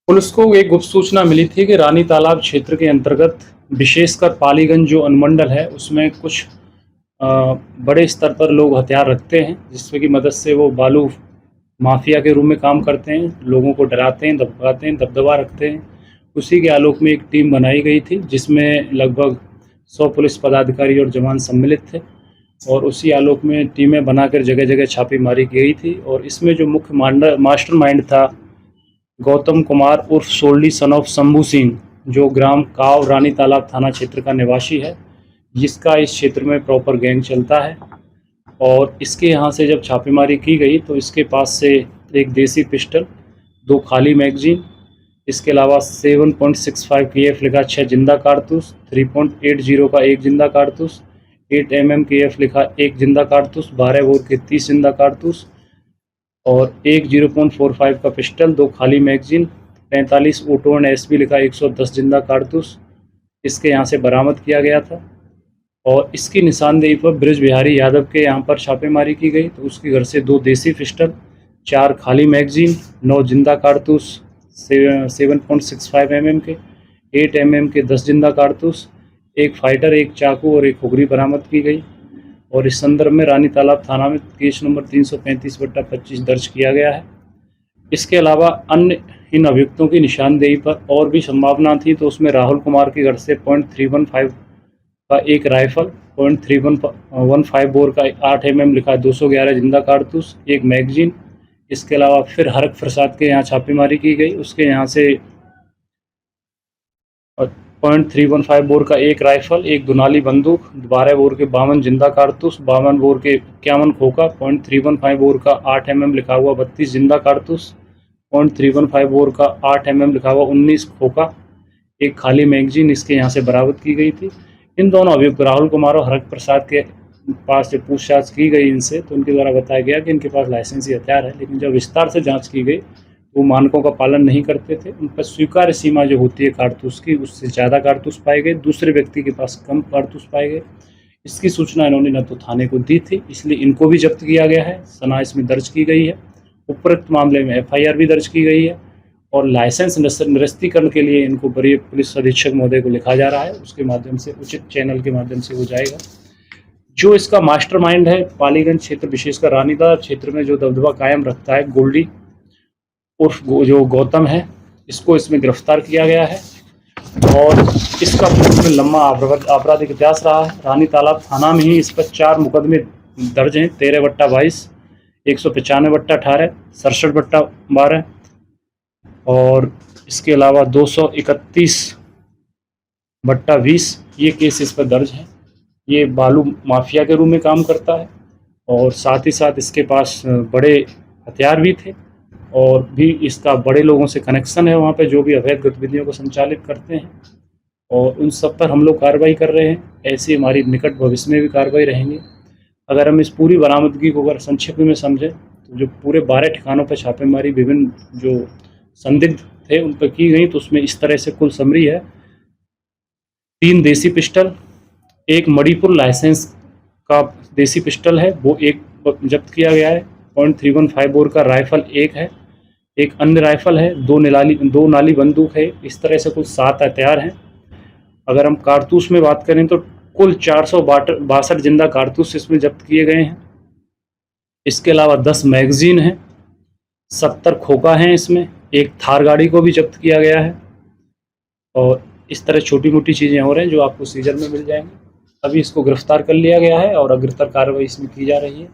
Police को एक गुप्त सूचना मिली थी कि रानी तालाब क्षेत्र के अंतर्गत विशेषकर पालीगंज जो अनुमंडल है उसमें कुछ बड़े स्तर पर लोग हथियार रखते हैं, जिसकी की मदद से वो बालू माफिया के रूप में काम करते हैं, लोगों को डराते हैं, धमकाते हैं, दबदबा रखते हैं। उसी के आलोक में एक टीम बनाई गई थी जिसमें लगभग 100 पुलिस पदाधिकारी और जवान सम्मिलित थे और उसी आलोक में टीमें बनाकर जगह जगह छापेमारी की गई थी। और इसमें जो मुख्य मास्टरमाइंड था गौतम कुमार उर्फ सोल्डी सन ऑफ शंभू सिंह, जो ग्राम काव रानी तालाब थाना क्षेत्र का निवासी है, जिसका इस क्षेत्र में प्रॉपर गैंग चलता है। और इसके यहाँ से जब छापेमारी की गई तो इसके पास से एक देसी पिस्टल, 2 खाली मैगजीन, इसके अलावा 7.65 KF लिखा 6 जिंदा कारतूस, 3.80 का 1 जिंदा कारतूस, 8 mm KF लिखा 1 जिंदा कारतूस, 12 बोर के 30 जिंदा कारतूस और एक 0.45 का पिस्टल, 2 खाली मैगजीन, 45 ऑटो एंड SB लिखा 110 जिंदा कारतूस इसके यहाँ से बरामद किया गया था। और इसकी निशानदेही पर ब्रिज बिहारी यादव के यहाँ पर छापेमारी की गई तो उसके घर से 2 देसी पिस्टल, 4 खाली मैगजीन, 9 जिंदा कारतूस 7.65 mm के, 8 mm के 10 जिंदा कारतूस, एक फाइटर, एक चाकू और एक खुगरी बरामद की गई। और इस संदर्भ में रानी तालाब थाना में केस नंबर 335/25 दर्ज किया गया है। इसके अलावा अन्य इन अभियुक्तों की निशानदेही पर और भी संभावना थी, तो उसमें राहुल कुमार के घर से .315 का एक राइफल, .315 बोर का 8 mm लिखा 211 जिंदा कारतूस, एक मैगजीन। इसके अलावा फिर हरक प्रसाद के यहाँ छापेमारी की गई, उसके यहाँ से .315 बोर का एक राइफल, एक दुनाली बंदूक, 12 बोर के 52 जिंदा कारतूस, 52 बोर के 51 खोखा, .315 बोर का 8 mm लिखा हुआ 32 जिंदा कारतूस, .315 बोर का 8 mm लिखा हुआ 19 खोखा, एक खाली मैगजीन इसके यहाँ से बरामद की गई थी। इन दोनों अभियुक्त राहुल कुमार और हरक प्रसाद के पास से पूछताछ की गई इनसे, तो उनके द्वारा बताया गया कि इनके पास लाइसेंसी हथियार है, लेकिन जब विस्तार से जांच की गई वो मानकों का पालन नहीं करते थे। उन पर स्वीकार्य सीमा जो होती है कारतूस की, उससे ज़्यादा कारतूस पाए गए, दूसरे व्यक्ति के पास कम कारतूस पाए गए। इसकी सूचना इन्होंने न तो थाने को दी थी, इसलिए इनको भी जब्त किया गया है, सना इसमें दर्ज की गई है। उपरोक्त मामले में FIR भी दर्ज की गई है और लाइसेंस निरस्तीकरण के लिए इनको वरीय पुलिस अधीक्षक महोदय को लिखा जा रहा है, उसके माध्यम से उचित चैनल के माध्यम से हो जाएगा। जो इसका मास्टरमाइंड है, पालीगंज क्षेत्र विशेषकर रानी तालाब क्षेत्र में जो दबदबा कायम रखता है, गोल्डी उर्फ जो गौतम है, इसको इसमें गिरफ्तार किया गया है। और इसका पूर्व में लंबा आपराधिक इतिहास रहा है। रानी तालाब थाना में ही इस पर 4 मुकदमे दर्ज हैं, 13/22, 195/18, 67/12 और इसके अलावा 231/20 ये केस इस पर दर्ज हैं। ये बालू माफिया के रूप में काम करता है और साथ ही साथ इसके पास बड़े हथियार भी थे और भी इसका बड़े लोगों से कनेक्शन है वहाँ पे, जो भी अवैध गतिविधियों को संचालित करते हैं, और उन सब पर हम लोग कार्रवाई कर रहे हैं। ऐसी हमारी निकट भविष्य में भी कार्रवाई रहेंगी। अगर हम इस पूरी बरामदगी को अगर संक्षिप्त में समझें तो जो पूरे 12 ठिकानों पर छापेमारी विभिन्न जो संदिग्ध थे उन पर की गई, तो उसमें इस तरह से कुल समरी है। 3 देसी पिस्टल, एक मणिपुर लाइसेंस का देसी पिस्टल है वो एक जब्त किया गया है, .315 बोर का राइफल एक है, एक अन्य राइफल है, 2 नाली बंदूक है। इस तरह से कुल 7 हथियार हैं। अगर हम कारतूस में बात करें तो कुल 462 जिंदा कारतूस इसमें जब्त किए गए हैं। इसके अलावा 10 मैगजीन हैं, 70 खोखा हैं, इसमें एक थार गाड़ी को भी जब्त किया गया है। और इस तरह छोटी मोटी चीज़ें हो रही हैं जो आपको सीजन में मिल जाएंगी। अभी इसको गिरफ्तार कर लिया गया है और अग्रतर कार्रवाई इसमें की जा रही है।